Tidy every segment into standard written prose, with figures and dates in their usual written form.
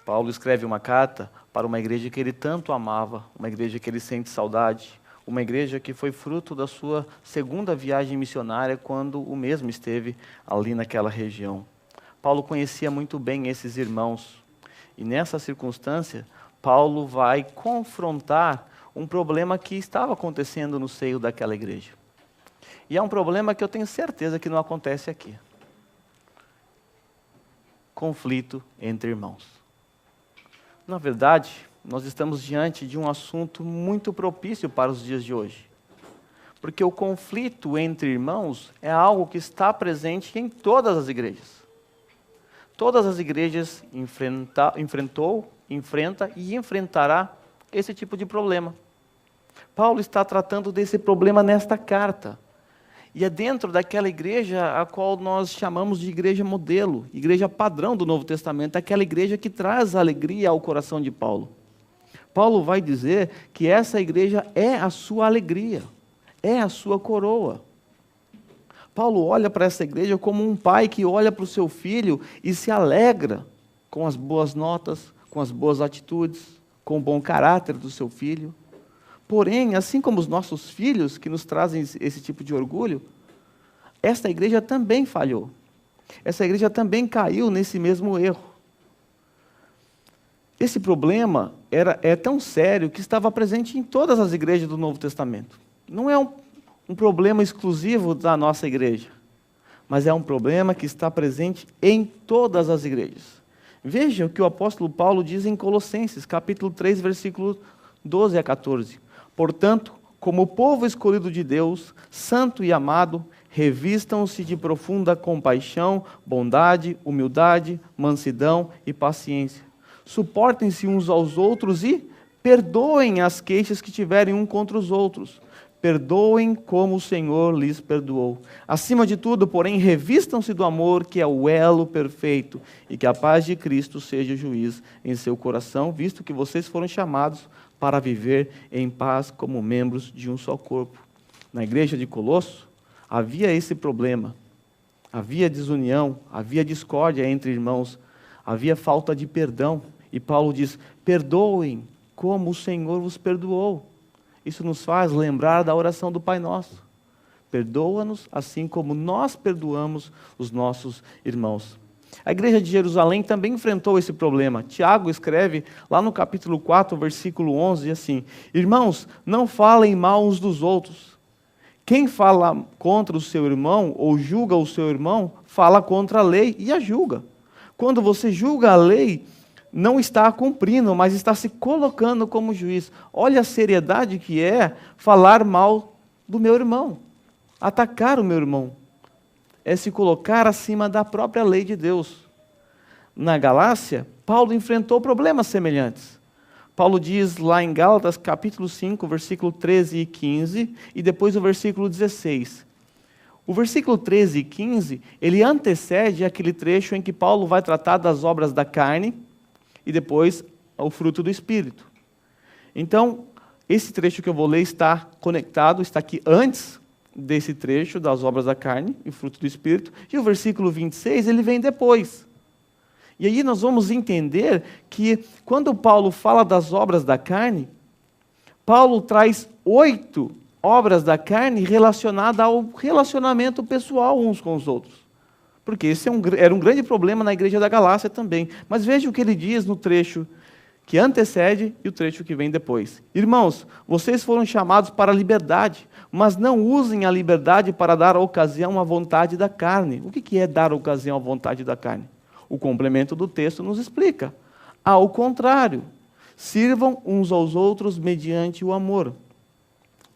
Paulo escreve uma carta para uma igreja que ele tanto amava, uma igreja que ele sente saudade, uma igreja que foi fruto da sua segunda viagem missionária, quando o mesmo esteve ali naquela região. Paulo conhecia muito bem esses irmãos, e nessa circunstância, Paulo vai confrontar um problema que estava acontecendo no seio daquela igreja. E é um problema que eu tenho certeza que não acontece aqui. Conflito entre irmãos. Na verdade, nós estamos diante de um assunto muito propício para os dias de hoje. Porque o conflito entre irmãos é algo que está presente em todas as igrejas. Todas as igrejas enfrenta e enfrentará esse tipo de problema. Paulo está tratando desse problema nesta carta. E é dentro daquela igreja a qual nós chamamos de igreja modelo, igreja padrão do Novo Testamento, aquela igreja que traz alegria ao coração de Paulo. Paulo vai dizer que essa igreja é a sua alegria, é a sua coroa. Paulo olha para essa igreja como um pai que olha para o seu filho e se alegra com as boas notas, com as boas atitudes, com o bom caráter do seu filho. Porém, assim como os nossos filhos, que nos trazem esse tipo de orgulho, esta igreja também falhou. Essa igreja também caiu nesse mesmo erro. Esse problema é tão sério que estava presente em todas as igrejas do Novo Testamento. Não é um problema exclusivo da nossa igreja, mas é um problema que está presente em todas as igrejas. Veja o que o apóstolo Paulo diz em Colossenses, capítulo 3, versículo 12 a 14. Portanto, como povo escolhido de Deus, santo e amado, revistam-se de profunda compaixão, bondade, humildade, mansidão e paciência. Suportem-se uns aos outros e perdoem as queixas que tiverem um contra os outros. Perdoem como o Senhor lhes perdoou. Acima de tudo, porém, revistam-se do amor, que é o elo perfeito, e que a paz de Cristo seja juiz em seu coração, visto que vocês foram chamados para viver em paz como membros de um só corpo. Na igreja de Colosso, havia esse problema. Havia desunião, havia discórdia entre irmãos, havia falta de perdão. E Paulo diz, perdoem como o Senhor vos perdoou. Isso nos faz lembrar da oração do Pai Nosso. Perdoa-nos assim como nós perdoamos os nossos irmãos. A igreja de Jerusalém também enfrentou esse problema. Tiago escreve lá no capítulo 4, versículo 11, assim: irmãos, não falem mal uns dos outros. Quem fala contra o seu irmão ou julga o seu irmão, fala contra a lei e a julga. Quando você julga a lei, não está a cumprindo, mas está se colocando como juiz. Olha a seriedade que é falar mal do meu irmão, atacar o meu irmão. É se colocar acima da própria lei de Deus. Na Galácia, Paulo enfrentou problemas semelhantes. Paulo diz lá em Gálatas, capítulo 5, versículo 13 e 15, e depois o versículo 16. O versículo 13 e 15, ele antecede aquele trecho em que Paulo vai tratar das obras da carne, e depois o fruto do Espírito. Então, esse trecho que eu vou ler está conectado, está aqui antes desse trecho das obras da carne e fruto do Espírito, e o versículo 26, ele vem depois. E aí nós vamos entender que quando Paulo fala das obras da carne, Paulo traz 8 obras da carne relacionadas ao relacionamento pessoal uns com os outros. Porque esse era um grande problema na igreja da Galácia também. Mas veja o que ele diz no trecho que antecede e o trecho que vem depois. Irmãos, vocês foram chamados para a liberdade, mas não usem a liberdade para dar ocasião à vontade da carne. O que é dar ocasião à vontade da carne? O complemento do texto nos explica. Ao contrário, sirvam uns aos outros mediante o amor.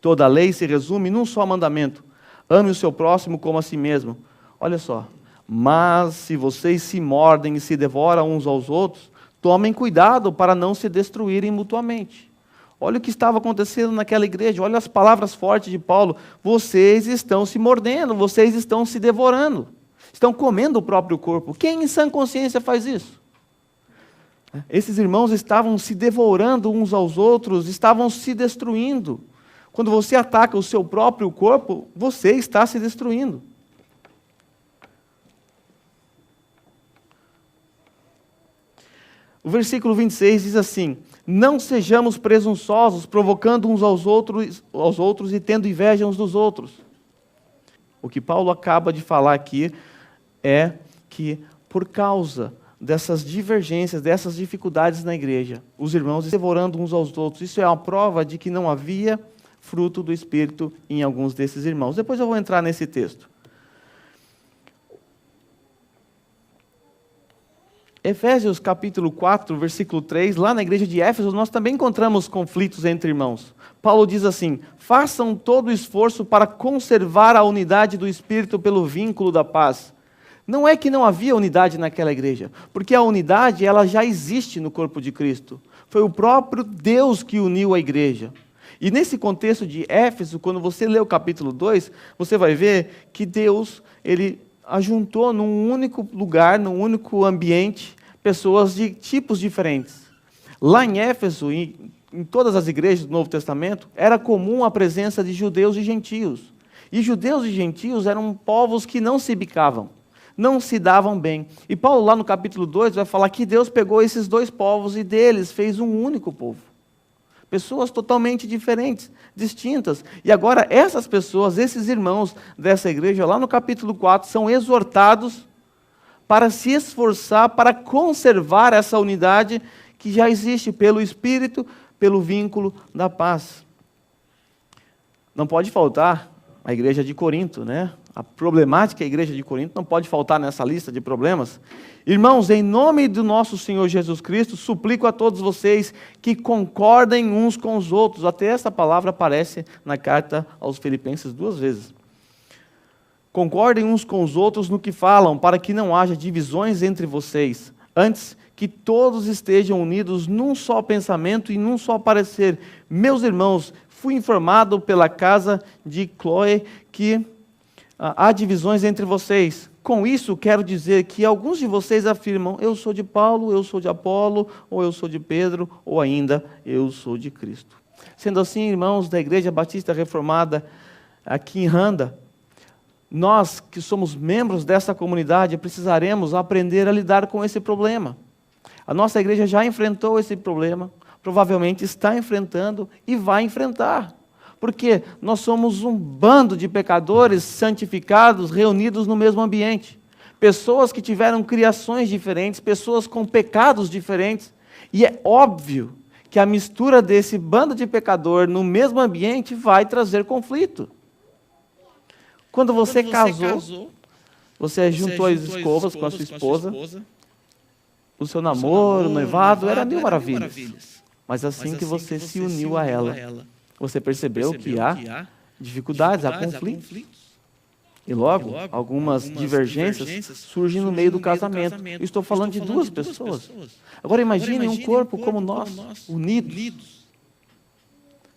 Toda a lei se resume num só mandamento: ame o seu próximo como a si mesmo. Olha só. Mas se vocês se mordem e se devoram uns aos outros, tomem cuidado para não se destruírem mutuamente. Olha o que estava acontecendo naquela igreja, olha as palavras fortes de Paulo. Vocês estão se mordendo, vocês estão se devorando, estão comendo o próprio corpo. Quem em sã consciência faz isso? Esses irmãos estavam se devorando uns aos outros, estavam se destruindo. Quando você ataca o seu próprio corpo, você está se destruindo. O versículo 26 diz assim: não sejamos presunçosos, provocando uns aos outros e tendo inveja uns dos outros. O que Paulo acaba de falar aqui é que, por causa dessas divergências, dessas dificuldades na igreja, os irmãos devorando uns aos outros, isso é uma prova de que não havia fruto do Espírito em alguns desses irmãos. Depois eu vou entrar nesse texto. Efésios capítulo 4, versículo 3, lá na igreja de Éfeso, nós também encontramos conflitos entre irmãos. Paulo diz assim: façam todo o esforço para conservar a unidade do Espírito pelo vínculo da paz. Não é que não havia unidade naquela igreja, porque a unidade ela já existe no corpo de Cristo. Foi o próprio Deus que uniu a igreja. E nesse contexto de Éfeso, quando você lê o capítulo 2, você vai ver que Deus, ele ajuntou num único lugar, num único ambiente, pessoas de tipos diferentes. Lá em Éfeso, em todas as igrejas do Novo Testamento, era comum a presença de judeus e gentios. E judeus e gentios eram povos que não se bicavam, não se davam bem. E Paulo, lá no capítulo 2, vai falar que Deus pegou esses dois povos e deles fez um único povo. Pessoas totalmente diferentes, distintas. E agora essas pessoas, esses irmãos dessa igreja, lá no capítulo 4, são exortados para se esforçar para conservar essa unidade que já existe pelo Espírito, pelo vínculo da paz. Não pode faltar a igreja de Corinto, né? A problemática da igreja de Corinto não pode faltar nessa lista de problemas. Irmãos, em nome do nosso Senhor Jesus Cristo, suplico a todos vocês que concordem uns com os outros. Até essa palavra aparece na carta aos Filipenses 2 vezes. Concordem uns com os outros no que falam, para que não haja divisões entre vocês. Antes, que todos estejam unidos num só pensamento e num só parecer. Meus irmãos, fui informado pela casa de Cloé que há divisões entre vocês. Com isso, quero dizer que alguns de vocês afirmam: eu sou de Paulo, eu sou de Apolo, ou eu sou de Pedro, ou ainda, eu sou de Cristo. Sendo assim, irmãos da Igreja Batista Reformada, aqui em Randa, nós que somos membros dessa comunidade, precisaremos aprender a lidar com esse problema. A nossa igreja já enfrentou esse problema, provavelmente está enfrentando e vai enfrentar. Porque nós somos um bando de pecadores santificados, reunidos no mesmo ambiente. Pessoas que tiveram criações diferentes, pessoas com pecados diferentes. E é óbvio que a mistura desse bando de pecador no mesmo ambiente vai trazer conflito. Quando você casou, você juntou as escovas com a sua esposa, o seu namoro, o noivado, era mil maravilhas. Mas assim que você se uniu a ela, você percebeu que há dificuldades, há conflitos. E logo, algumas divergências surgem no meio do casamento. Eu estou falando de duas pessoas. Agora imagine um corpo como nós, unidos,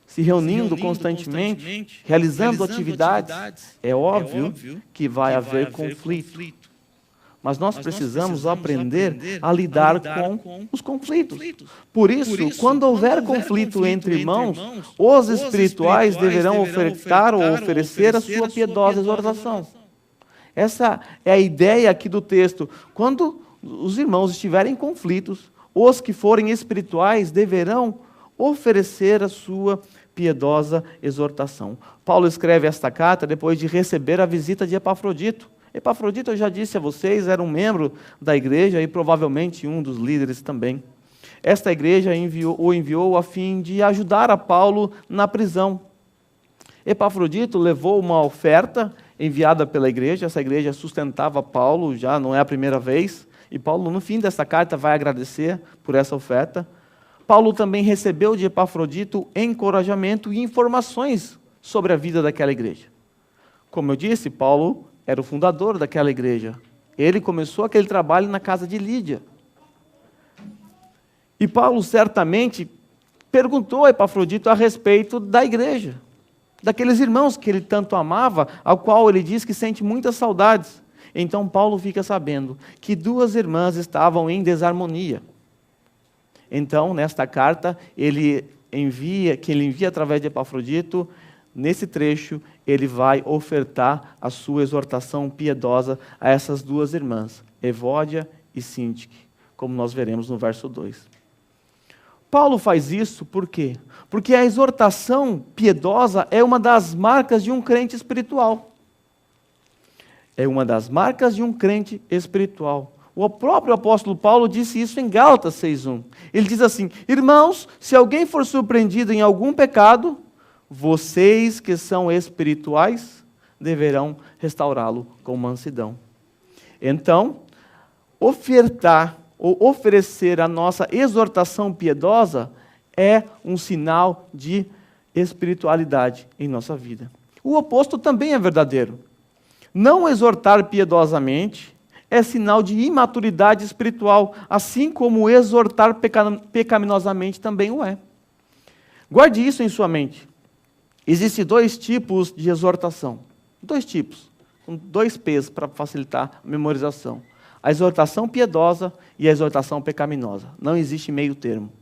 se reunindo constantemente, realizando atividades. É óbvio que vai haver conflito. Mas nós precisamos aprender a lidar com os conflitos. Por isso, quando houver conflito entre irmãos, os espirituais deverão ofertar ou oferecer a sua piedosa exortação. Essa é a ideia aqui do texto. Quando os irmãos estiverem em conflitos, os que forem espirituais deverão oferecer a sua piedosa exortação. Paulo escreve esta carta depois de receber a visita de Epafrodito. Epafrodito, eu já disse a vocês, era um membro da igreja e provavelmente um dos líderes também. Esta igreja o enviou a fim de ajudar a Paulo na prisão. Epafrodito levou uma oferta enviada pela igreja, essa igreja sustentava Paulo, já não é a primeira vez, e Paulo, no fim desta carta, vai agradecer por essa oferta. Paulo também recebeu de Epafrodito encorajamento e informações sobre a vida daquela igreja. Como eu disse, Paulo era o fundador daquela igreja. Ele começou aquele trabalho na casa de Lídia. E Paulo certamente perguntou a Epafrodito a respeito da igreja, daqueles irmãos que ele tanto amava, ao qual ele diz que sente muitas saudades. Então Paulo fica sabendo que duas irmãs estavam em desarmonia. Então, nesta carta, ele envia através de Epafrodito. Nesse trecho, ele vai ofertar a sua exortação piedosa a essas duas irmãs, Evódia e Sintique, como nós veremos no verso 2. Paulo faz isso por quê? Porque a exortação piedosa é uma das marcas de um crente espiritual. É uma das marcas de um crente espiritual. O próprio apóstolo Paulo disse isso em Gálatas 6:1. Ele diz assim: irmãos, se alguém for surpreendido em algum pecado, vocês que são espirituais deverão restaurá-lo com mansidão. Então, ofertar ou oferecer a nossa exortação piedosa é um sinal de espiritualidade em nossa vida. O oposto também é verdadeiro. Não exortar piedosamente é sinal de imaturidade espiritual, assim como exortar pecaminosamente também o é. Guarde isso em sua mente. Existem 2 tipos de exortação. 2 tipos, com 2 P's para facilitar a memorização. A exortação piedosa e a exortação pecaminosa. Não existe meio termo.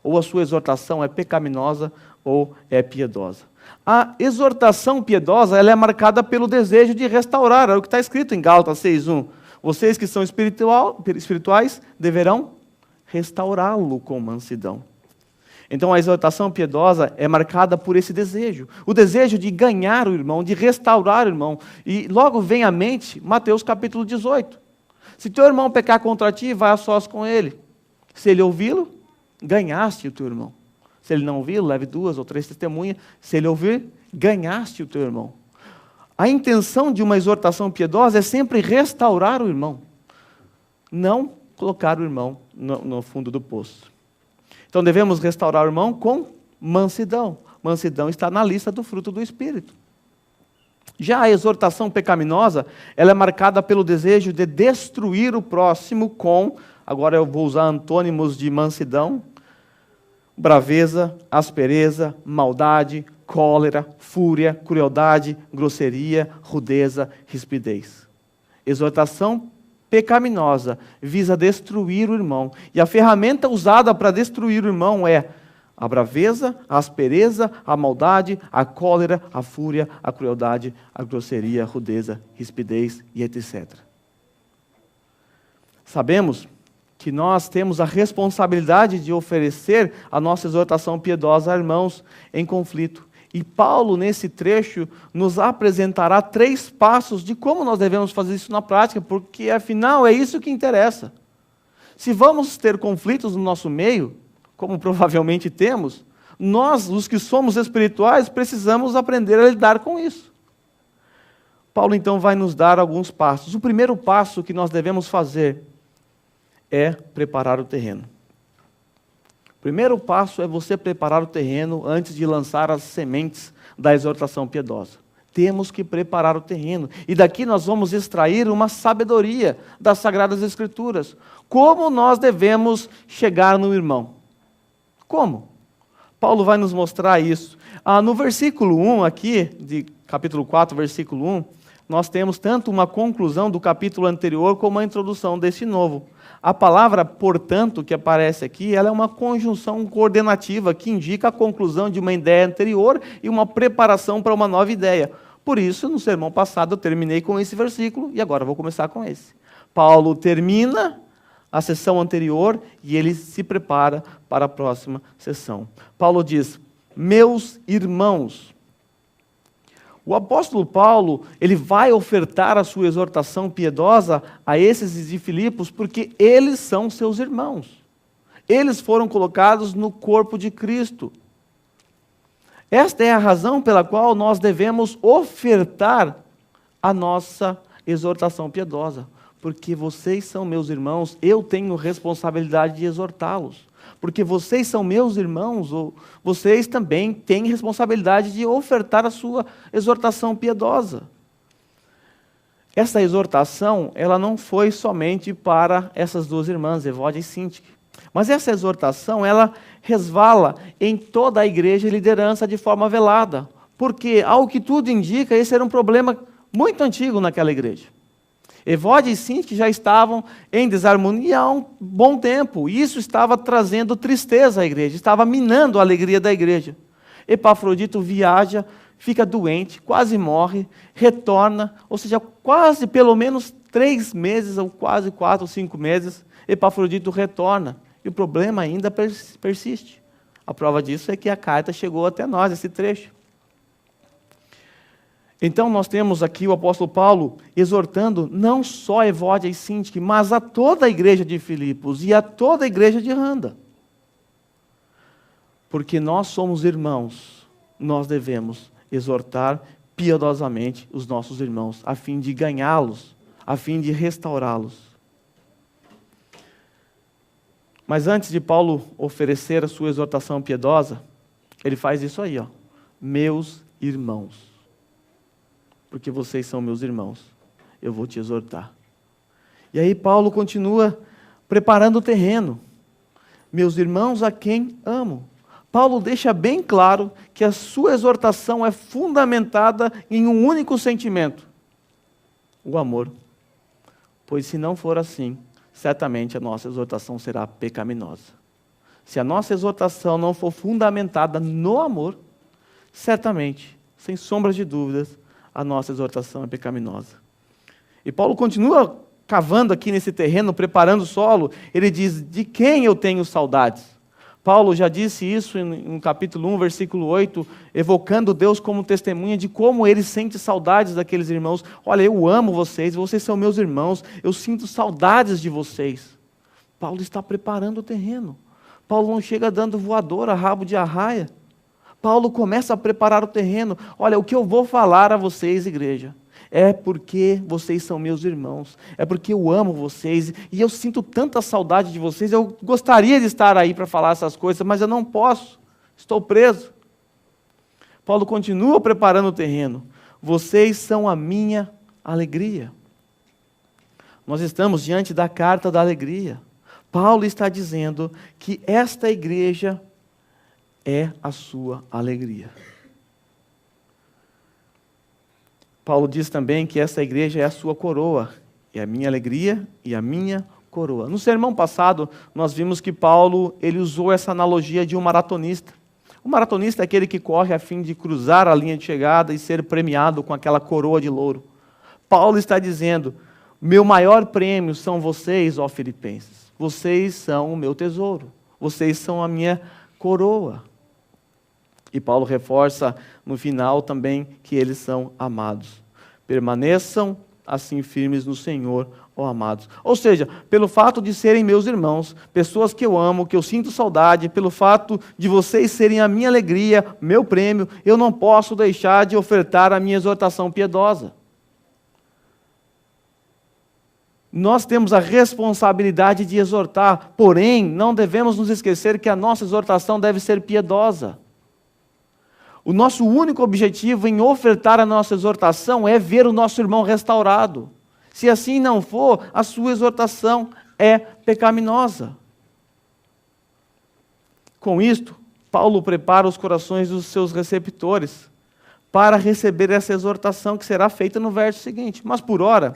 Ou a sua exortação é pecaminosa ou é piedosa. A exortação piedosa ela é marcada pelo desejo de restaurar. É o que está escrito em Gálatas 6:1. Vocês que são espirituais deverão restaurá-lo com mansidão. Então a exortação piedosa é marcada por esse desejo. O desejo de ganhar o irmão, de restaurar o irmão. E logo vem à mente Mateus capítulo 18. Se teu irmão pecar contra ti, vai a sós com ele. Se ele ouvi-lo, ganhaste o teu irmão. Se ele não ouvi-lo, leve 2 ou 3 testemunhas. Se ele ouvir, ganhaste o teu irmão. A intenção de uma exortação piedosa é sempre restaurar o irmão. Não colocar o irmão no fundo do poço. Então devemos restaurar o irmão com mansidão. Mansidão está na lista do fruto do Espírito. Já a exortação pecaminosa, ela é marcada pelo desejo de destruir o próximo com, agora eu vou usar antônimos de mansidão, braveza, aspereza, maldade, cólera, fúria, crueldade, grosseria, rudeza, rispidez. Exortação pecaminosa visa destruir o irmão. E a ferramenta usada para destruir o irmão é a braveza, a aspereza, a maldade, a cólera, a fúria, a crueldade, a grosseria, a rudeza, rispidez e etc. Sabemos que nós temos a responsabilidade de oferecer a nossa exortação piedosa a irmãos em conflito. E Paulo, nesse trecho, nos apresentará 3 passos de como nós devemos fazer isso na prática, porque, afinal, é isso que interessa. Se vamos ter conflitos no nosso meio, como provavelmente temos, nós, os que somos espirituais, precisamos aprender a lidar com isso. Paulo, então, vai nos dar alguns passos. O primeiro passo que nós devemos fazer é preparar o terreno. O primeiro passo é você preparar o terreno antes de lançar as sementes da exortação piedosa. Temos que preparar o terreno. E daqui nós vamos extrair uma sabedoria das Sagradas Escrituras. Como nós devemos chegar no irmão? Como? Paulo vai nos mostrar isso. No versículo 1 aqui, de capítulo 4, versículo 1, nós temos tanto uma conclusão do capítulo anterior como a introdução deste novo. A palavra, portanto, que aparece aqui, ela é uma conjunção coordenativa que indica a conclusão de uma ideia anterior e uma preparação para uma nova ideia. Por isso, no sermão passado, eu terminei com esse versículo e agora vou começar com esse. Paulo termina a sessão anterior e ele se prepara para a próxima sessão. Paulo diz: meus irmãos. O apóstolo Paulo, ele vai ofertar a sua exortação piedosa a esses de Filipos porque eles são seus irmãos. Eles foram colocados no corpo de Cristo. Esta é a razão pela qual nós devemos ofertar a nossa exortação piedosa. Porque vocês são meus irmãos, eu tenho responsabilidade de exortá-los. Porque vocês são meus irmãos, ou vocês também têm responsabilidade de ofertar a sua exortação piedosa. Essa exortação, ela não foi somente para essas 2 irmãs, Evódia e Sintique. Mas essa exortação, ela resvala em toda a igreja e liderança de forma velada. Porque, ao que tudo indica, esse era um problema muito antigo naquela igreja. Evódia e Sintique já estavam em desarmonia há um bom tempo. E isso estava trazendo tristeza à igreja, estava minando a alegria da igreja. Epafrodito viaja, fica doente, quase morre, retorna, ou seja, quase pelo menos 3 meses, ou quase 4 ou 5 meses, Epafrodito retorna, e o problema ainda persiste. A prova disso é que a carta chegou até nós, esse trecho. Então nós temos aqui o apóstolo Paulo exortando não só a Evódia e Sintique, mas a toda a igreja de Filipos e a toda a igreja de Randa. Porque nós somos irmãos, nós devemos exortar piedosamente os nossos irmãos, a fim de ganhá-los, a fim de restaurá-los. Mas antes de Paulo oferecer a sua exortação piedosa, ele faz isso aí, meus irmãos. Porque vocês são meus irmãos, eu vou te exortar. E aí Paulo continua preparando o terreno. Meus irmãos a quem amo. Paulo deixa bem claro que a sua exortação é fundamentada em um único sentimento: o amor. Pois se não for assim, certamente a nossa exortação será pecaminosa. Se a nossa exortação não for fundamentada no amor, certamente, sem sombra de dúvidas, a nossa exortação é pecaminosa. E Paulo continua cavando aqui nesse terreno, preparando o solo. Ele diz: de quem eu tenho saudades? Paulo já disse isso no capítulo 1, versículo 8, evocando Deus como testemunha de como ele sente saudades daqueles irmãos. Olha, eu amo vocês, vocês são meus irmãos, eu sinto saudades de vocês. Paulo está preparando o terreno. Paulo não chega dando voadora, rabo de arraia. Paulo começa a preparar o terreno. Olha, o que eu vou falar a vocês, igreja, é porque vocês são meus irmãos, é porque eu amo vocês, e eu sinto tanta saudade de vocês, eu gostaria de estar aí para falar essas coisas, mas eu não posso, estou preso. Paulo continua preparando o terreno. Vocês são a minha alegria. Nós estamos diante da carta da alegria. Paulo está dizendo que esta igreja é a sua alegria. Paulo diz também que essa igreja é a sua coroa, é a minha alegria e a minha coroa. No sermão passado, nós vimos que Paulo ele usou essa analogia de um maratonista. O maratonista é aquele que corre a fim de cruzar a linha de chegada e ser premiado com aquela coroa de louro. Paulo está dizendo: meu maior prêmio são vocês, ó filipenses. Vocês são o meu tesouro. Vocês são a minha coroa. E Paulo reforça no final também que eles são amados. Permaneçam assim firmes no Senhor, ó amados. Ou seja, pelo fato de serem meus irmãos, pessoas que eu amo, que eu sinto saudade, pelo fato de vocês serem a minha alegria, meu prêmio, eu não posso deixar de ofertar a minha exortação piedosa. Nós temos a responsabilidade de exortar, porém, não devemos nos esquecer que a nossa exortação deve ser piedosa. O nosso único objetivo em ofertar a nossa exortação é ver o nosso irmão restaurado. Se assim não for, a sua exortação é pecaminosa. Com isto, Paulo prepara os corações dos seus receptores para receber essa exortação que será feita no verso seguinte. Mas por ora,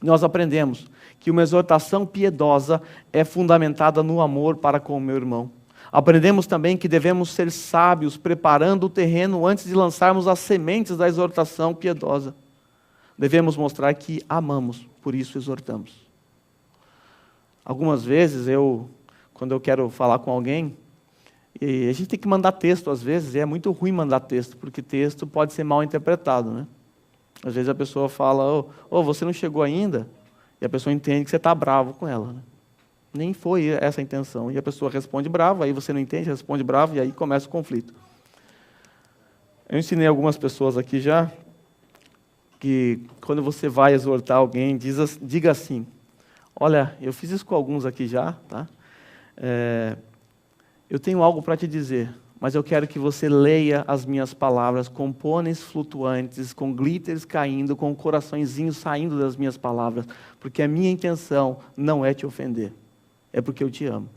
nós aprendemos que uma exortação piedosa é fundamentada no amor para com o meu irmão. Aprendemos também que devemos ser sábios, preparando o terreno antes de lançarmos as sementes da exortação piedosa. Devemos mostrar que amamos, por isso exortamos. Algumas vezes, quando eu quero falar com alguém, e a gente tem que mandar texto às vezes, e é muito ruim mandar texto, porque texto pode ser mal interpretado, né? Às vezes a pessoa fala: você não chegou ainda? E a pessoa entende que você está bravo com ela, né? Nem foi essa a intenção. E a pessoa responde bravo, aí você não entende, responde bravo, e aí começa o conflito. Eu ensinei algumas pessoas aqui já, que quando você vai exortar alguém, diga assim: olha, eu fiz isso com alguns aqui já, tá? Eu tenho algo para te dizer, mas eu quero que você leia as minhas palavras com pôneis flutuantes, com glitters caindo, com coraçõezinhos saindo das minhas palavras, porque a minha intenção não é te ofender. É porque eu te amo.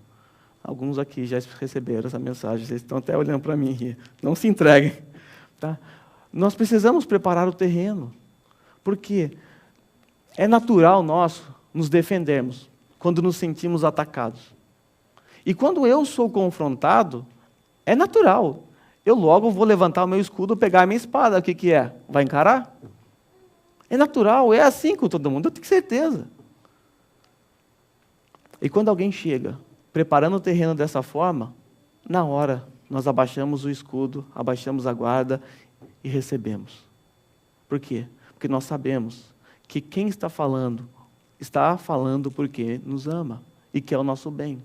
Alguns aqui já receberam essa mensagem, vocês estão até olhando para mim aqui. Não se entreguem. Tá? Nós precisamos preparar o terreno, porque é natural nós nos defendermos quando nos sentimos atacados. E quando eu sou confrontado, é natural. Eu logo vou levantar o meu escudo, pegar a minha espada. O que é? Vai encarar? É natural, é assim com todo mundo, eu tenho certeza. E quando alguém chega preparando o terreno dessa forma, na hora nós abaixamos o escudo, abaixamos a guarda e recebemos. Por quê? Porque nós sabemos que quem está falando porque nos ama e quer o nosso bem.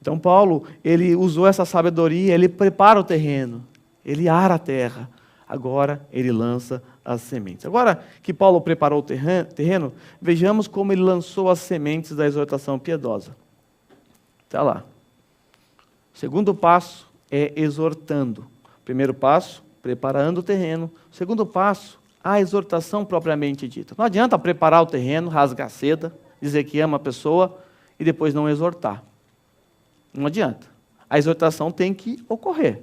Então Paulo, ele usou essa sabedoria, ele prepara o terreno, ele ara a terra, agora ele lança as sementes. Agora que Paulo preparou o terreno, vejamos como ele lançou as sementes da exortação piedosa. Está lá. O segundo passo é exortando. Primeiro passo, preparando o terreno. O segundo passo, a exortação propriamente dita. Não adianta preparar o terreno, rasgar seda, dizer que ama a pessoa e depois não exortar. Não adianta. A exortação tem que ocorrer.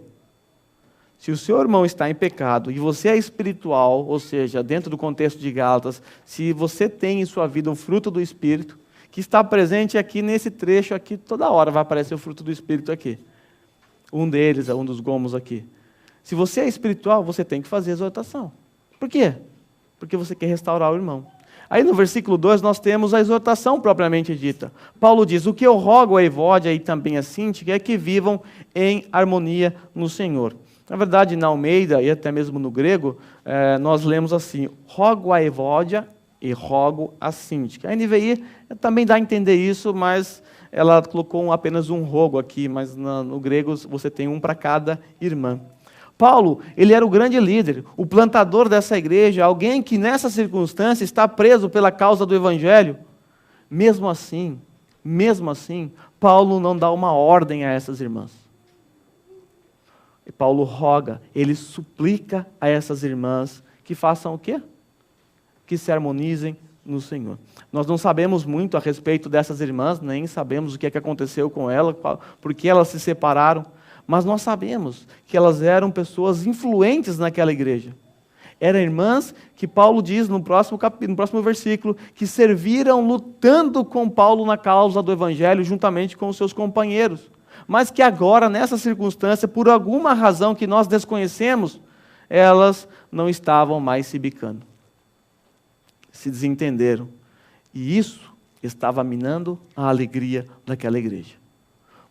Se o seu irmão está em pecado e você é espiritual, ou seja, dentro do contexto de Gálatas, se você tem em sua vida o fruto do Espírito, que está presente aqui nesse trecho aqui, toda hora vai aparecer o fruto do Espírito aqui. Um deles, um dos gomos aqui. Se você é espiritual, você tem que fazer exortação. Por quê? Porque você quer restaurar o irmão. Aí no versículo 2 nós temos a exortação propriamente dita. Paulo diz, o que eu rogo a Evódia e também a Síntique é que vivam em harmonia no Senhor. Na verdade, na Almeida e até mesmo no grego, nós lemos assim, rogo a Evódia e rogo a Síntique. A NVI também dá a entender isso, mas ela colocou apenas um rogo aqui, mas no grego você tem um para cada irmã. Paulo, ele era o grande líder, o plantador dessa igreja, alguém que nessa circunstância está preso pela causa do Evangelho. Mesmo assim, Paulo não dá uma ordem a essas irmãs. E Paulo roga, ele suplica a essas irmãs que façam o quê? Que se harmonizem no Senhor. Nós não sabemos muito a respeito dessas irmãs, nem sabemos o que aconteceu com elas, por que elas se separaram, mas nós sabemos que elas eram pessoas influentes naquela igreja. Eram irmãs que Paulo diz no próximo versículo, que serviram lutando com Paulo na causa do Evangelho, juntamente com os seus companheiros. Mas que agora, nessa circunstância, por alguma razão que nós desconhecemos, elas não estavam mais se bicando. Se desentenderam. E isso estava minando a alegria daquela igreja.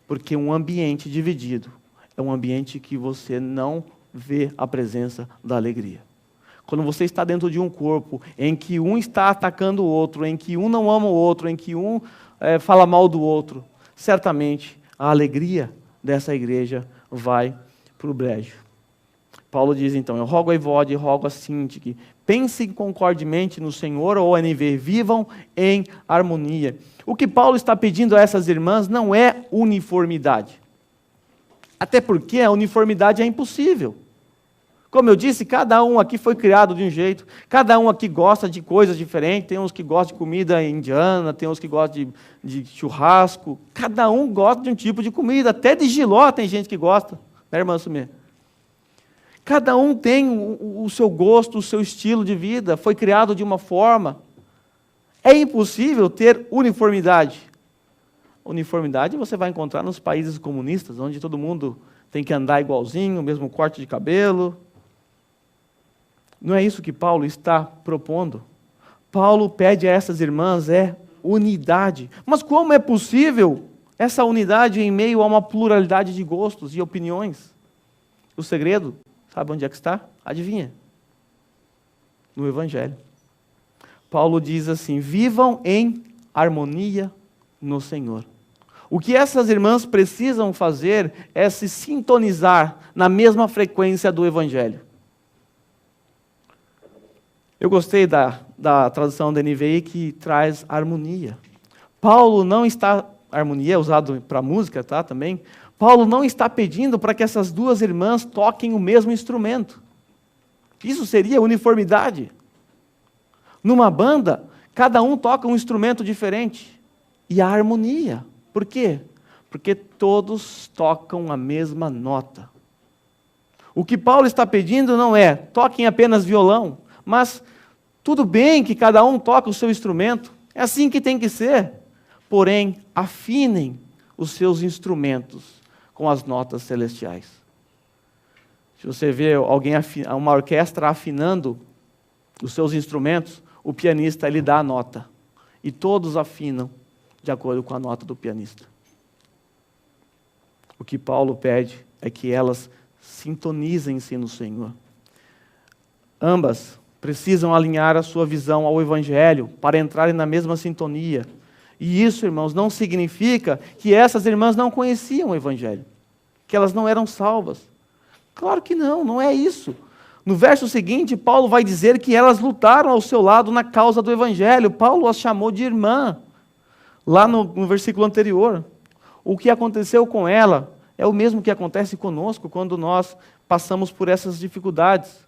Porque um ambiente dividido é um ambiente que você não vê a presença da alegria. Quando você está dentro de um corpo em que um está atacando o outro, em que um não ama o outro, em que um fala mal do outro, certamente a alegria dessa igreja vai para o brejo. Paulo diz então, eu rogo a Evódia e rogo a Síntique, pensem concordemente no Senhor, ou NV, vivam em harmonia. O que Paulo está pedindo a essas irmãs não é uniformidade. Até porque a uniformidade é impossível. Como eu disse, cada um aqui foi criado de um jeito, cada um aqui gosta de coisas diferentes, tem uns que gostam de comida indiana, tem uns que gostam de churrasco, cada um gosta de um tipo de comida, até de jiló tem gente que gosta, né, irmã Sumê? Cada um tem o seu gosto, o seu estilo de vida, foi criado de uma forma. É impossível ter uniformidade. Uniformidade você vai encontrar nos países comunistas, onde todo mundo tem que andar igualzinho, o mesmo corte de cabelo. Não é isso que Paulo está propondo. Paulo pede a essas irmãs unidade. Mas como é possível essa unidade em meio a uma pluralidade de gostos e opiniões? O segredo, sabe onde é que está? Adivinha? No Evangelho. Paulo diz assim, vivam em harmonia no Senhor. O que essas irmãs precisam fazer é se sintonizar na mesma frequência do Evangelho. Eu gostei da tradução da NVI que traz harmonia. Paulo não está, harmonia é usado para música, tá, também. Paulo não está pedindo para que essas duas irmãs toquem o mesmo instrumento. Isso seria uniformidade. Numa banda, cada um toca um instrumento diferente. E a harmonia. Por quê? Porque todos tocam a mesma nota. O que Paulo está pedindo não é toquem apenas violão, mas tudo bem que cada um toca o seu instrumento, é assim que tem que ser. Porém, afinem os seus instrumentos com as notas celestiais. Se você vê uma orquestra afinando os seus instrumentos, o pianista ele dá a nota. E todos afinam de acordo com a nota do pianista. O que Paulo pede é que elas sintonizem-se no Senhor. Ambas precisam alinhar a sua visão ao Evangelho para entrarem na mesma sintonia. E isso, irmãos, não significa que essas irmãs não conheciam o Evangelho, que elas não eram salvas. Claro que não, não é isso. No verso seguinte, Paulo vai dizer que elas lutaram ao seu lado na causa do Evangelho. Paulo as chamou de irmã, lá no versículo anterior. O que aconteceu com ela é o mesmo que acontece conosco quando nós passamos por essas dificuldades.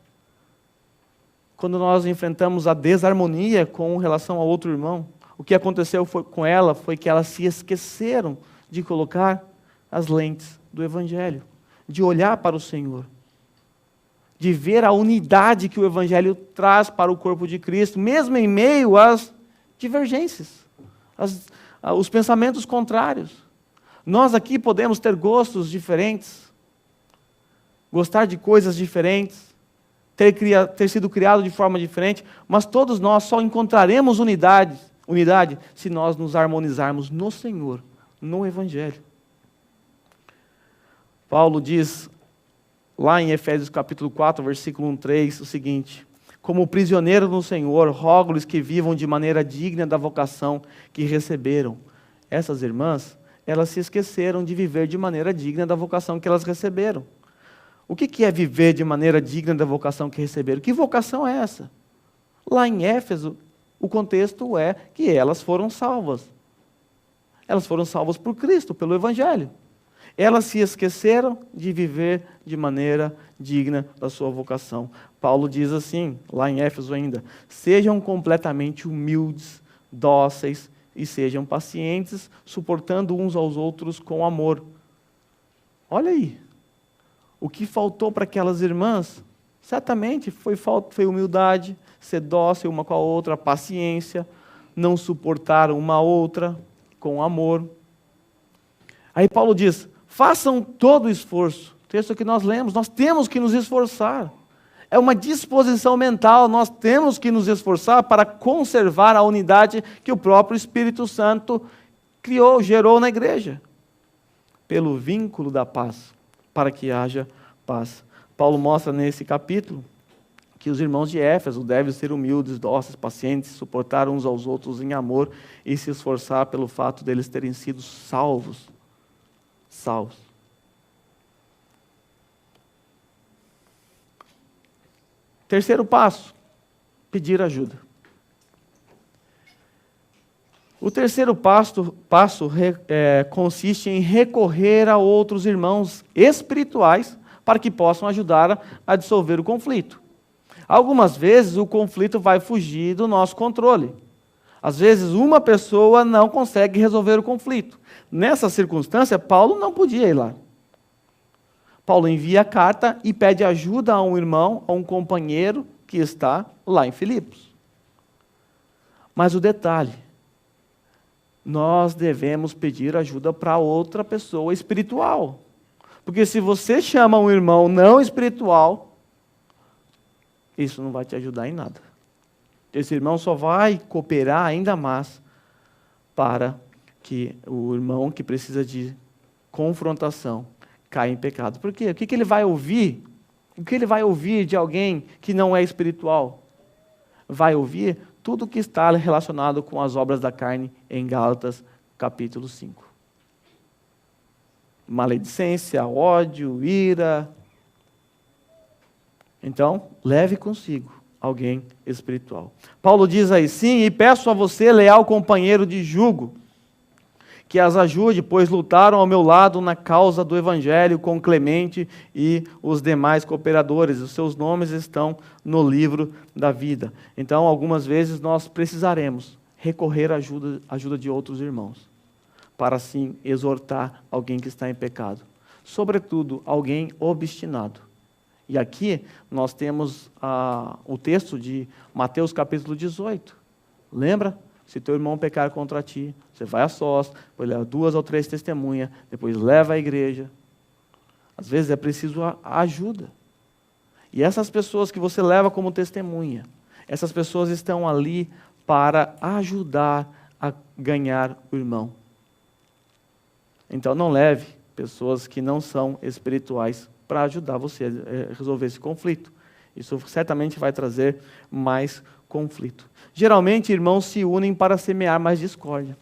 Quando nós enfrentamos a desarmonia com relação a outro irmão. O que aconteceu com ela foi que elas se esqueceram de colocar as lentes do Evangelho, de olhar para o Senhor, de ver a unidade que o Evangelho traz para o corpo de Cristo, mesmo em meio às divergências, os pensamentos contrários. Nós aqui podemos ter gostos diferentes, gostar de coisas diferentes, ter sido criado de forma diferente, mas todos nós só encontraremos unidade se nós nos harmonizarmos no Senhor, no Evangelho. Paulo diz, lá em Efésios capítulo 4, versículo 1, 3, o seguinte: como prisioneiros no Senhor, rogo-lhes que vivam de maneira digna da vocação que receberam. Essas irmãs, elas se esqueceram de viver de maneira digna da vocação que elas receberam. O que é viver de maneira digna da vocação que receberam? Que vocação é essa? Lá em Éfeso, o contexto é que elas foram salvas. Elas foram salvas por Cristo, pelo Evangelho. Elas se esqueceram de viver de maneira digna da sua vocação. Paulo diz assim, lá em Éfeso ainda: sejam completamente humildes, dóceis e sejam pacientes, suportando uns aos outros com amor. Olha aí. O que faltou para aquelas irmãs, certamente foi humildade, ser dócil uma com a outra, paciência, não suportar uma a outra com amor. Aí Paulo diz, façam todo o esforço. O texto que nós lemos, nós temos que nos esforçar. É uma disposição mental, nós temos que nos esforçar para conservar a unidade que o próprio Espírito Santo criou, gerou na igreja. Pelo vínculo da paz, para que haja paz. Paulo mostra nesse capítulo que os irmãos de Éfeso devem ser humildes, dóceis, pacientes, suportar uns aos outros em amor e se esforçar pelo fato deles terem sido salvos. Salvos. Terceiro passo, pedir ajuda. O terceiro passo consiste em recorrer a outros irmãos espirituais para que possam ajudar a dissolver o conflito. Algumas vezes o conflito vai fugir do nosso controle. Às vezes uma pessoa não consegue resolver o conflito. Nessa circunstância, Paulo não podia ir lá. Paulo envia a carta e pede ajuda a um irmão, a um companheiro que está lá em Filipos. Mas o detalhe, nós devemos pedir ajuda para outra pessoa espiritual. Porque se você chama um irmão não espiritual, isso não vai te ajudar em nada. Esse irmão só vai cooperar ainda mais para que o irmão que precisa de confrontação caia em pecado. Por quê? O que ele vai ouvir? O que ele vai ouvir de alguém que não é espiritual? Vai ouvir tudo que está relacionado com as obras da carne em Gálatas, capítulo 5. Maledicência, ódio, ira. Então, leve consigo alguém espiritual. Paulo diz aí, sim, e peço a você, leal companheiro de jugo, que as ajude, pois lutaram ao meu lado na causa do Evangelho com Clemente e os demais cooperadores. Os seus nomes estão no livro da vida. Então, algumas vezes nós precisaremos recorrer à ajuda de outros irmãos, para assim exortar alguém que está em pecado. Sobretudo, alguém obstinado. E aqui nós temos o texto de Mateus capítulo 18. Lembra? Se teu irmão pecar contra ti, você vai a sós, depois leva 2 ou 3 testemunhas, depois leva à igreja. Às vezes é preciso a ajuda. E essas pessoas que você leva como testemunha, essas pessoas estão ali para ajudar a ganhar o irmão. Então não leve pessoas que não são espirituais para ajudar você a resolver esse conflito. Isso certamente vai trazer mais conflito. Geralmente, irmãos se unem para semear mais discórdia,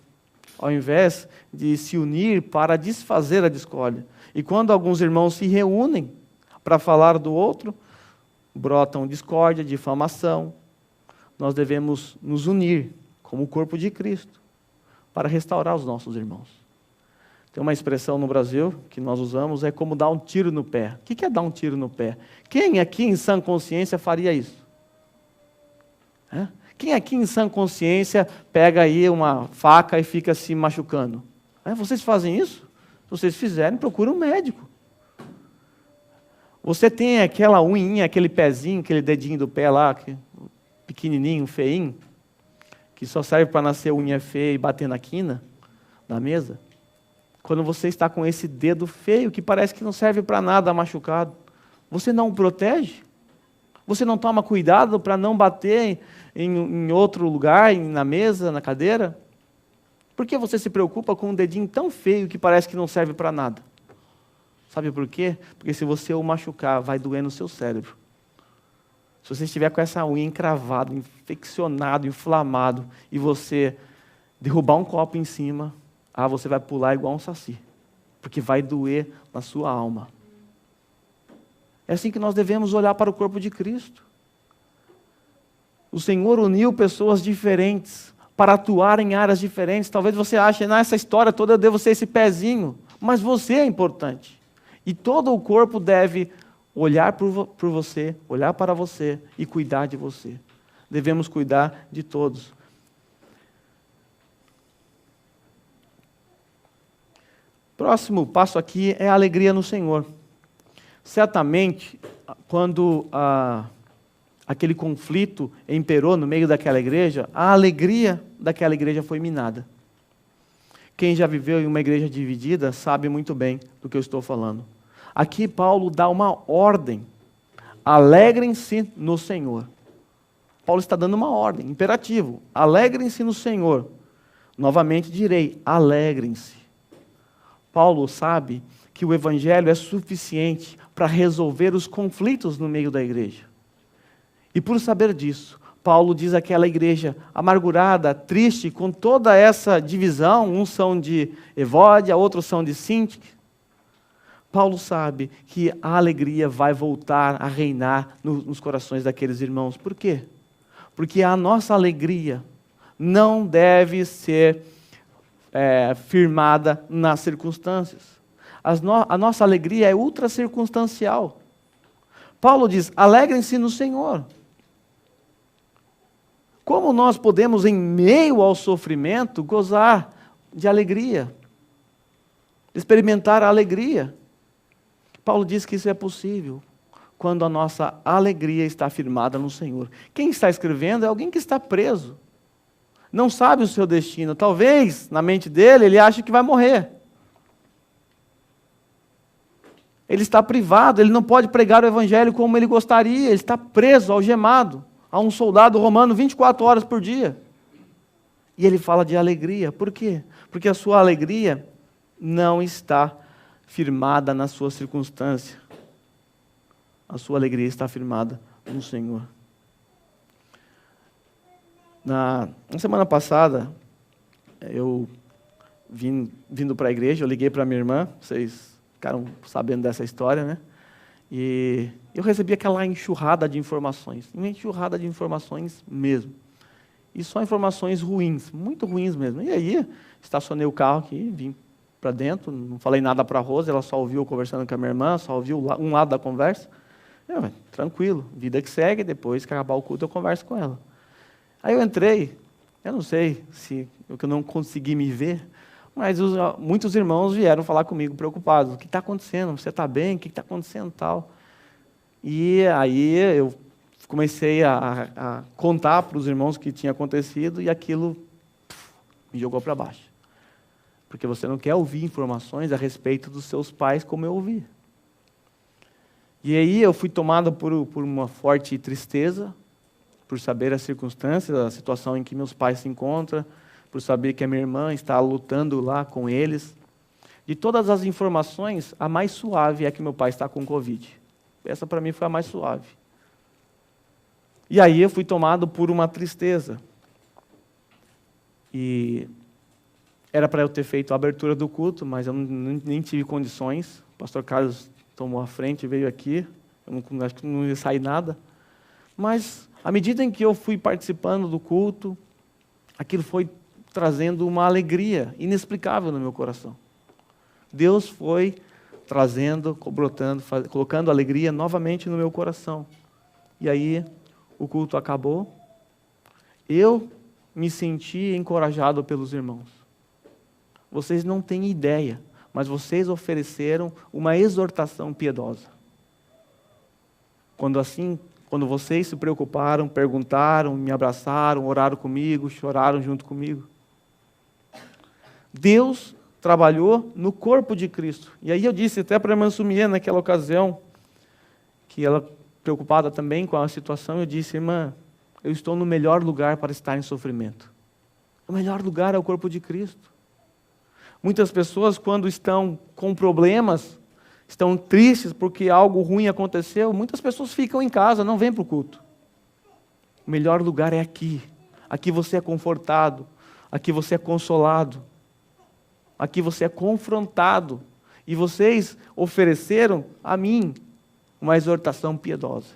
ao invés de se unir para desfazer a discórdia. E quando alguns irmãos se reúnem para falar do outro, brotam discórdia, difamação. Nós devemos nos unir como o corpo de Cristo para restaurar os nossos irmãos. Tem uma expressão no Brasil que nós usamos, é como dar um tiro no pé. O que é dar um tiro no pé? Quem aqui em sã consciência faria isso? Quem aqui em sã consciência pega aí uma faca e fica se machucando? Vocês fazem isso? Se vocês fizerem, procura um médico. Você tem aquela unhinha, aquele pezinho, aquele dedinho do pé lá, pequenininho, feinho, que só serve para nascer unha feia e bater na quina da mesa? Quando você está com esse dedo feio, que parece que não serve para nada, machucado, você não o protege? Você não toma cuidado para não bater em outro lugar, na mesa, na cadeira? Por que você se preocupa com um dedinho tão feio que parece que não serve para nada? Sabe por quê? Porque se você o machucar, vai doer no seu cérebro. Se você estiver com essa unha encravada, infeccionado, inflamado, e você derrubar um copo em cima, você vai pular igual um saci, porque vai doer na sua alma. É assim que nós devemos olhar para o corpo de Cristo. O Senhor uniu pessoas diferentes para atuar em áreas diferentes. Talvez você ache, nessa história toda eu devo ser esse pezinho, mas você é importante. E todo o corpo deve olhar por você, olhar para você e cuidar de você. Devemos cuidar de todos. Próximo passo aqui é a alegria no Senhor. Certamente, quando aquele conflito imperou no meio daquela igreja, a alegria daquela igreja foi minada. Quem já viveu em uma igreja dividida sabe muito bem do que eu estou falando. Aqui Paulo dá uma ordem: alegrem-se no Senhor. Paulo está dando uma ordem, imperativo: alegrem-se no Senhor. Novamente direi, alegrem-se. Paulo sabe que o evangelho é suficiente para resolver os conflitos no meio da igreja. E por saber disso, Paulo diz àquela igreja amargurada, triste, com toda essa divisão, uns são de Evódia, outros são de Síntique. Paulo sabe que a alegria vai voltar a reinar nos corações daqueles irmãos. Por quê? Porque a nossa alegria não deve ser firmada nas circunstâncias. A nossa alegria é ultra circunstancial. Paulo diz, alegrem-se no Senhor. Como nós podemos, em meio ao sofrimento, gozar de alegria? Experimentar a alegria? Paulo diz que isso é possível quando a nossa alegria está firmada no Senhor. Quem está escrevendo é alguém que está preso. Não sabe o seu destino. Talvez, na mente dele, ele ache que vai morrer. Ele está privado, ele não pode pregar o evangelho como ele gostaria. Ele está preso, algemado, a um soldado romano 24 horas por dia. E ele fala de alegria. Por quê? Porque a sua alegria não está firmada na sua circunstância. A sua alegria está firmada no Senhor. Na semana passada, eu vindo para a igreja, eu liguei para minha irmã, vocês ficaram sabendo dessa história, né? E eu recebi aquela enxurrada de informações, uma enxurrada de informações mesmo. E só informações ruins, muito ruins mesmo. E aí, estacionei o carro aqui, vim para dentro, não falei nada para a Rosa, ela só ouviu eu conversando com a minha irmã, só ouviu um lado da conversa. Tranquilo, vida que segue, depois que acabar o culto eu converso com ela. Aí eu entrei, eu não sei se eu não consegui me ver, mas muitos irmãos vieram falar comigo preocupados. O que está acontecendo? Você está bem? O que está acontecendo? Tal. E aí eu comecei a contar para os irmãos o que tinha acontecido e aquilo me jogou para baixo. Porque você não quer ouvir informações a respeito dos seus pais como eu ouvi. E aí eu fui tomado por uma forte tristeza, por saber as circunstâncias, a situação em que meus pais se encontram, por saber que a minha irmã está lutando lá com eles. De todas as informações, a mais suave é que meu pai está com Covid. Essa para mim foi a mais suave. E aí eu fui tomado por uma tristeza. E era para eu ter feito a abertura do culto, mas eu nem tive condições. O pastor Carlos tomou a frente, veio aqui. Eu acho que não ia sair nada. Mas, à medida em que eu fui participando do culto, aquilo foi trazendo uma alegria inexplicável no meu coração. Deus foi trazendo, brotando, colocando alegria novamente no meu coração. E aí, o culto acabou. Eu me senti encorajado pelos irmãos. Vocês não têm ideia, mas vocês ofereceram uma exortação piedosa. Quando vocês se preocuparam, perguntaram, me abraçaram, oraram comigo, choraram junto comigo. Deus trabalhou no corpo de Cristo. E aí eu disse até para a irmã Sumia naquela ocasião, que ela, preocupada também com a situação, eu disse: irmã, eu estou no melhor lugar para estar em sofrimento. O melhor lugar é o corpo de Cristo. Muitas pessoas, quando estão com problemas, estão tristes porque algo ruim aconteceu, muitas pessoas ficam em casa, não vêm para o culto. O melhor lugar é aqui. Aqui você é confortado, aqui você é consolado, aqui você é confrontado. E vocês ofereceram a mim uma exortação piedosa,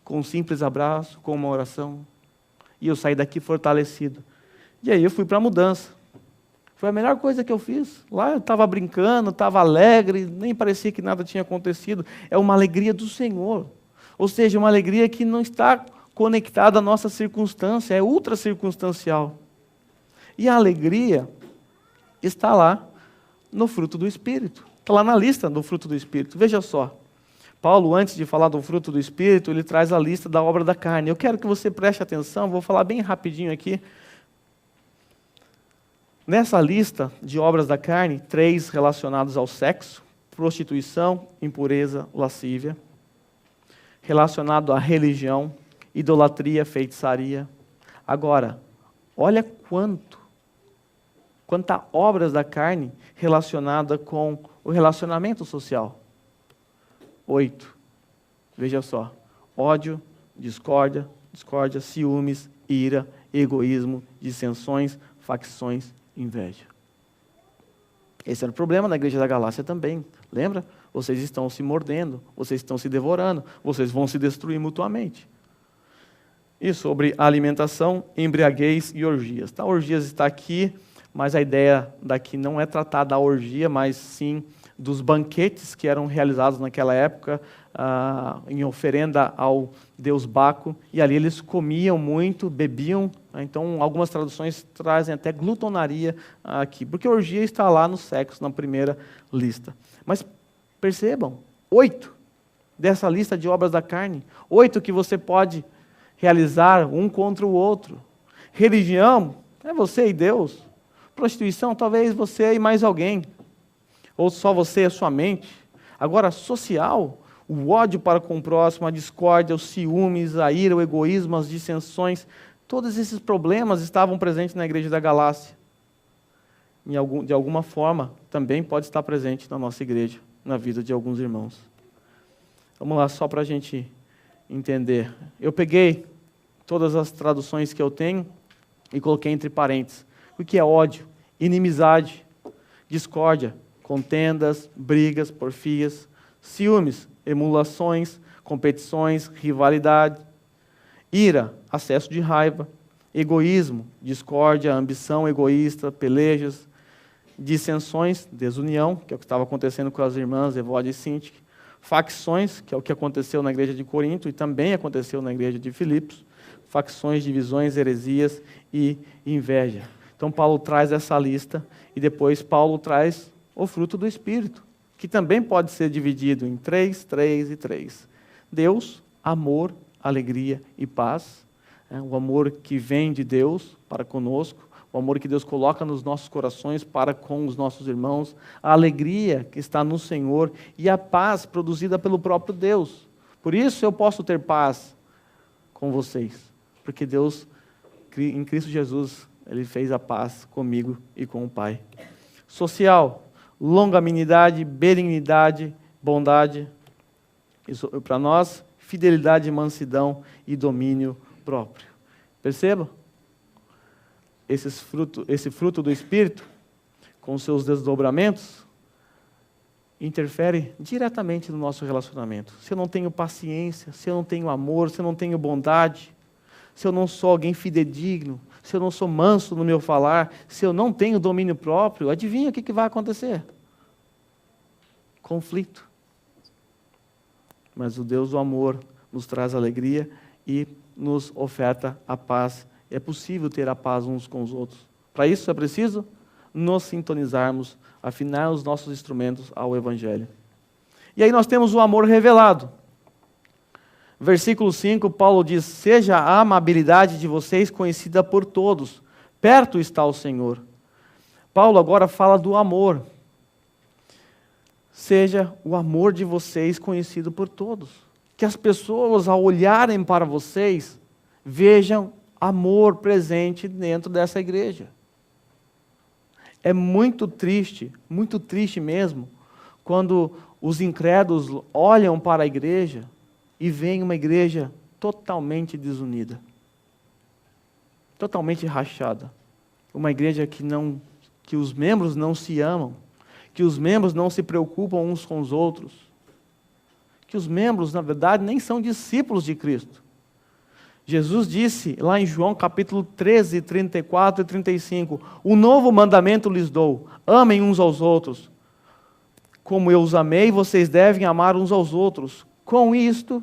com um simples abraço, com uma oração. E eu saí daqui fortalecido. E aí eu fui para a mudança. Foi a melhor coisa que eu fiz. Lá eu estava brincando, estava alegre, nem parecia que nada tinha acontecido. É uma alegria do Senhor. Ou seja, uma alegria que não está conectada à nossa circunstância, é ultra circunstancial. E a alegria está lá no fruto do Espírito. Está lá na lista do fruto do Espírito. Veja só. Paulo, antes de falar do fruto do Espírito, ele traz a lista da obra da carne. Eu quero que você preste atenção, vou falar bem rapidinho aqui. Nessa lista de obras da carne, 3 relacionados ao sexo: prostituição, impureza, lascívia. Relacionado à religião, idolatria, feitiçaria. Agora, olha quanta obras da carne relacionada com o relacionamento social. 8. Veja só: ódio, discórdia, ciúmes, ira, egoísmo, dissensões, facções, inveja. Esse era o problema na igreja da Galácia também. Lembra? Vocês estão se mordendo, vocês estão se devorando, vocês vão se destruir mutuamente. E sobre alimentação, embriaguez e orgias. Tá, orgias está aqui, mas a ideia daqui não é tratar da orgia, mas sim dos banquetes que eram realizados naquela época, em oferenda ao deus Baco, e ali eles comiam muito, bebiam. Então, algumas traduções trazem até glutonaria aqui, porque a orgia está lá no sexo, na primeira lista. Mas percebam, 8 dessa lista de obras da carne, 8 que você pode realizar um contra o outro. Religião, é você e Deus. Prostituição, talvez você e mais alguém, ou só você e a sua mente. Agora, social, o ódio para com o próximo, a discórdia, os ciúmes, a ira, o egoísmo, as dissensões, todos esses problemas estavam presentes na igreja da Galácia. De alguma forma, também pode estar presente na nossa igreja, na vida de alguns irmãos. Vamos lá, só para a gente entender. Eu peguei todas as traduções que eu tenho e coloquei entre parênteses. O que é ódio? Inimizade, discórdia, contendas, brigas, porfias, ciúmes, emulações, competições, rivalidade, ira, acesso de raiva, egoísmo, discórdia, ambição egoísta, pelejas, dissensões, desunião, que é o que estava acontecendo com as irmãs Evódia e Sintique, facções, que é o que aconteceu na igreja de Corinto e também aconteceu na igreja de Filipos, facções, divisões, heresias e inveja. Então Paulo traz essa lista e depois Paulo traz o fruto do Espírito, que também pode ser dividido em 3, 3 e 3. Deus, amor, alegria e paz. O amor que vem de Deus para conosco, o amor que Deus coloca nos nossos corações para com os nossos irmãos, a alegria que está no Senhor e a paz produzida pelo próprio Deus. Por isso eu posso ter paz com vocês, porque Deus, em Cristo Jesus, Ele fez a paz comigo e com o Pai. Social, longanimidade, benignidade, bondade. Isso para nós, fidelidade, mansidão e domínio próprio. Perceba? Esse fruto do Espírito, com seus desdobramentos, interfere diretamente no nosso relacionamento. Se eu não tenho paciência, se eu não tenho amor, se eu não tenho bondade, se eu não sou alguém fidedigno, se eu não sou manso no meu falar, se eu não tenho domínio próprio, adivinha o que vai acontecer? Conflito. Mas o Deus do amor nos traz alegria e nos oferta a paz. É possível ter a paz uns com os outros. Para isso é preciso nos sintonizarmos, afinar os nossos instrumentos ao Evangelho. E aí nós temos o amor revelado. Versículo 5, Paulo diz: seja a amabilidade de vocês conhecida por todos, perto está o Senhor. Paulo agora fala do amor. Seja o amor de vocês conhecido por todos. Que as pessoas, ao olharem para vocês, vejam amor presente dentro dessa igreja. É muito triste mesmo, quando os incrédulos olham para a igreja e veem uma igreja totalmente desunida, totalmente rachada. Uma igreja que os membros não se amam, que os membros não se preocupam uns com os outros, que os membros, na verdade, nem são discípulos de Cristo. Jesus disse lá em João capítulo 13, 34 e 35, um novo mandamento lhes dou, amem uns aos outros. Como eu os amei, vocês devem amar uns aos outros. Com isto,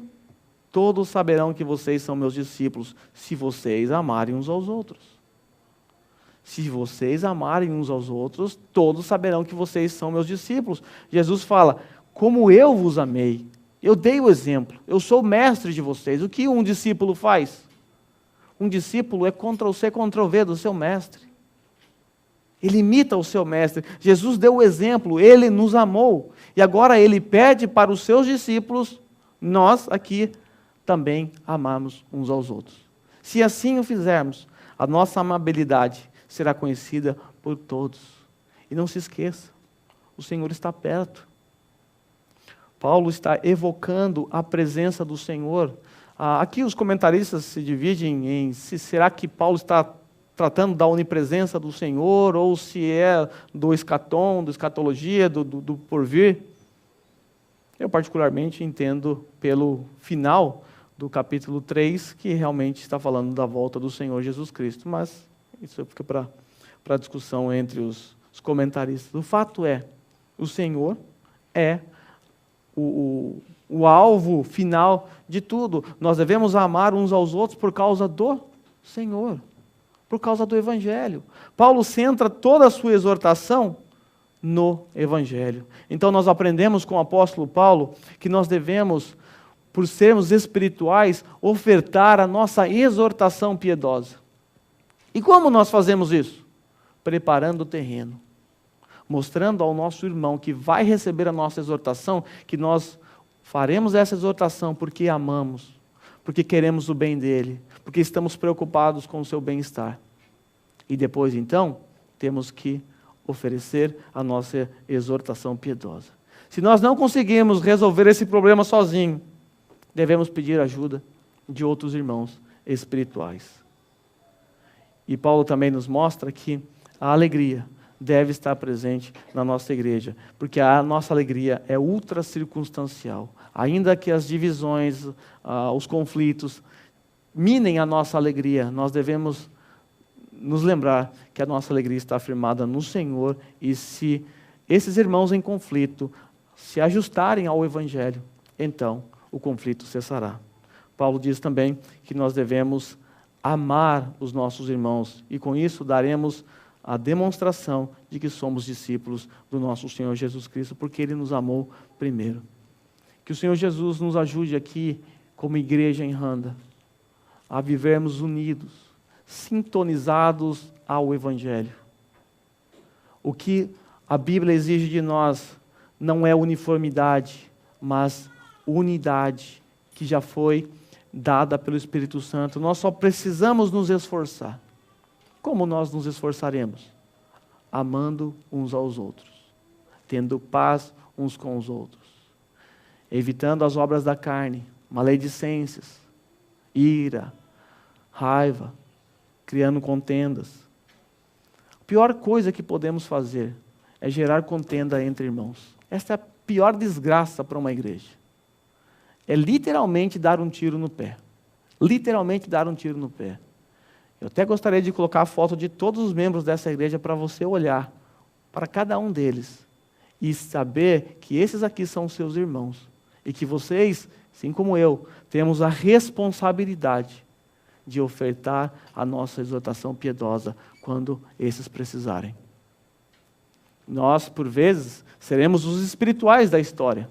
todos saberão que vocês são meus discípulos, se vocês amarem uns aos outros. Se vocês amarem uns aos outros, todos saberão que vocês são meus discípulos. Jesus fala, como eu vos amei, eu dei o exemplo, eu sou o mestre de vocês. O que um discípulo faz? Um discípulo é Ctrl-C, Ctrl-V do seu mestre. Ele imita o seu mestre. Jesus deu o exemplo, ele nos amou. E agora ele pede para os seus discípulos, nós aqui também amamos uns aos outros. Se assim o fizermos, a nossa amabilidade será conhecida por todos. E não se esqueça, o Senhor está perto. Paulo está evocando a presença do Senhor. Aqui os comentaristas se dividem em se será que Paulo está tratando da onipresença do Senhor, ou se é do escatom, da escatologia, do porvir. Eu particularmente entendo pelo final do capítulo 3, que realmente está falando da volta do Senhor Jesus Cristo. Mas isso fica para discussão entre os comentaristas. O fato é, o Senhor é o alvo final de tudo. Nós devemos amar uns aos outros por causa do Senhor, por causa do Evangelho. Paulo centra toda a sua exortação no Evangelho. Então nós aprendemos com o apóstolo Paulo que nós devemos, por sermos espirituais, ofertar a nossa exortação piedosa. E como nós fazemos isso? Preparando o terreno. Mostrando ao nosso irmão que vai receber a nossa exortação, que nós faremos essa exortação porque amamos, porque queremos o bem dele, porque estamos preocupados com o seu bem-estar. E depois, então, temos que oferecer a nossa exortação piedosa. Se nós não conseguirmos resolver esse problema sozinho, devemos pedir ajuda de outros irmãos espirituais. E Paulo também nos mostra que a alegria deve estar presente na nossa igreja, porque a nossa alegria é ultra circunstancial. Ainda que as divisões, os conflitos minem a nossa alegria, nós devemos nos lembrar que a nossa alegria está firmada no Senhor, e se esses irmãos em conflito se ajustarem ao Evangelho, então o conflito cessará. Paulo diz também que nós devemos amar os nossos irmãos, e com isso daremos a demonstração de que somos discípulos do nosso Senhor Jesus Cristo, porque Ele nos amou primeiro. Que o Senhor Jesus nos ajude aqui, como igreja em Randa, a vivermos unidos, sintonizados ao Evangelho. O que a Bíblia exige de nós não é uniformidade, mas unidade, que já foi dada pelo Espírito Santo. Nós só precisamos nos esforçar. Como nós nos esforçaremos? Amando uns aos outros, tendo paz uns com os outros, evitando as obras da carne, maledicências, ira, raiva, criando contendas. A pior coisa que podemos fazer é gerar contenda entre irmãos. Esta é a pior desgraça para uma igreja. É literalmente dar um tiro no pé. Literalmente dar um tiro no pé. Eu até gostaria de colocar a foto de todos os membros dessa igreja para você olhar para cada um deles e saber que esses aqui são os seus irmãos e que vocês, assim como eu, temos a responsabilidade de ofertar a nossa exortação piedosa quando esses precisarem. Nós, por vezes, seremos os espirituais da história,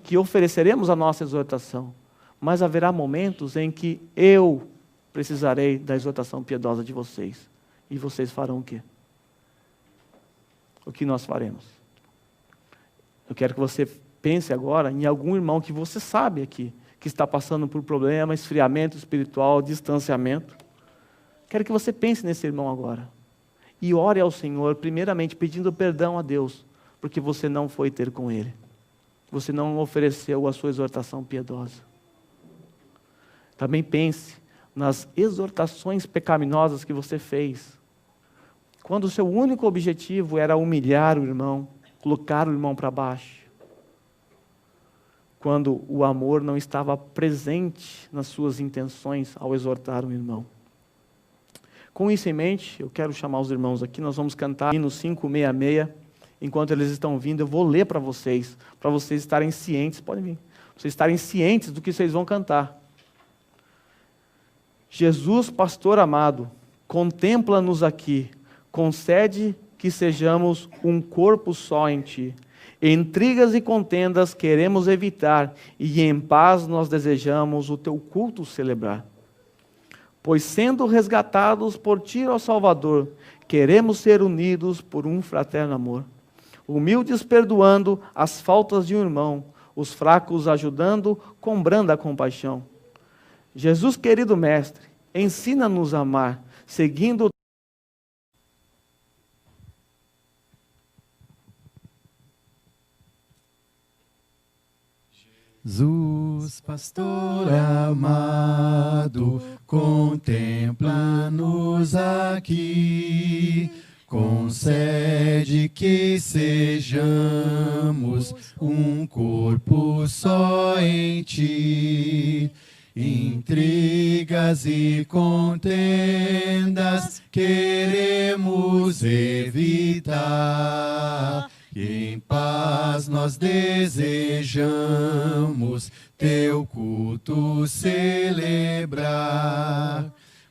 que ofereceremos a nossa exortação, mas haverá momentos em que eu precisarei da exortação piedosa de vocês. E vocês farão o quê? O que nós faremos? Eu quero que você pense agora em algum irmão que você sabe aqui, que está passando por problema, esfriamento espiritual, distanciamento. Quero que você pense nesse irmão agora. E ore ao Senhor, primeiramente pedindo perdão a Deus, porque você não foi ter com Ele. Você não ofereceu a sua exortação piedosa. Também pense nas exortações pecaminosas que você fez, quando o seu único objetivo era humilhar o irmão, colocar o irmão para baixo, quando o amor não estava presente nas suas intenções ao exortar um irmão. Com isso em mente, eu quero chamar os irmãos aqui, nós vamos cantar no 566, enquanto eles estão vindo, eu vou ler para vocês estarem cientes, podem vir, vocês estarem cientes do que vocês vão cantar. Jesus, pastor amado, contempla-nos aqui, concede que sejamos um corpo só em Ti. Intrigas e contendas queremos evitar, e em paz nós desejamos o Teu culto celebrar. Pois sendo resgatados por Ti, ó Salvador, queremos ser unidos por um fraterno amor. Humildes perdoando as faltas de um irmão, os fracos ajudando com branda compaixão. Jesus, querido Mestre, ensina-nos a amar, seguindo Jesus, pastor amado, contempla-nos aqui, concede que sejamos um corpo só em Ti. Intrigas e contendas queremos evitar, e em paz nós desejamos Teu culto celebrar.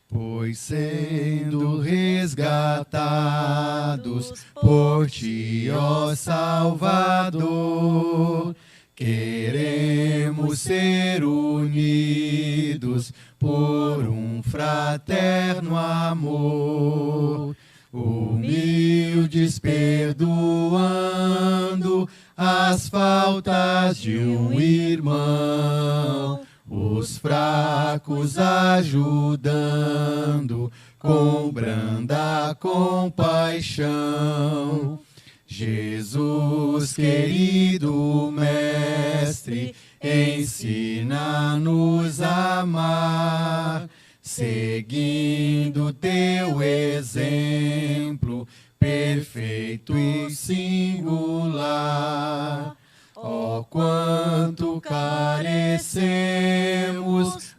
Pois sendo resgatados por Ti, ó Salvador, queremos ser unidos por um fraterno amor, humildes perdoando as faltas de um irmão, os fracos ajudando com branda compaixão. Jesus, querido Mestre, ensina-nos a amar, seguindo Teu exemplo, perfeito e singular. Oh, quanto carecemos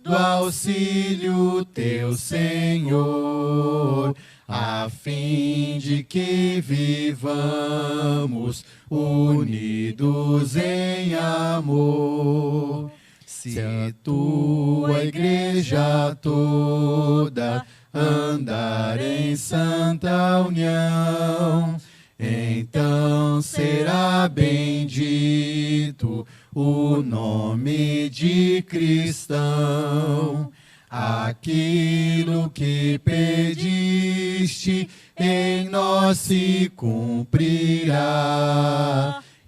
do auxílio Teu, Senhor, a fim de que vivamos unidos em amor. Se a Tua igreja toda andar em santa união, então será bendito o nome de cristão. Aquilo que pediste em nós se cumprirá,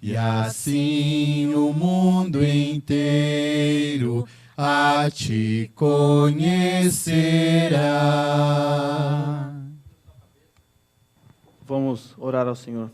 e assim o mundo inteiro a Ti conhecerá. Vamos orar ao Senhor.